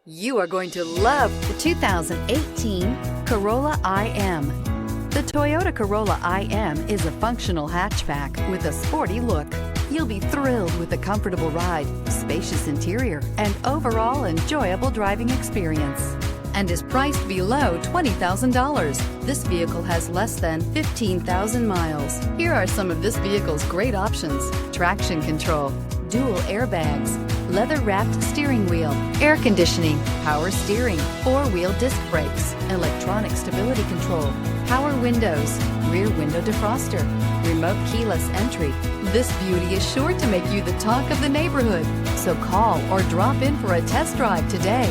You are going to love the 2018 Corolla IM. The Toyota Corolla IM is a functional hatchback with a sporty look. You'll be thrilled with a comfortable ride, spacious interior, and overall enjoyable driving experience, and is priced below $20,000. This vehicle has less than 15,000 miles. Here are some of this vehicle's great options: traction control, dual airbags, leather-wrapped steering wheel, air conditioning, power steering, four-wheel disc brakes, electronic stability control, power windows, rear window defroster, remote keyless entry. This beauty is sure to make you the talk of the neighborhood. So call or drop in for a test drive today.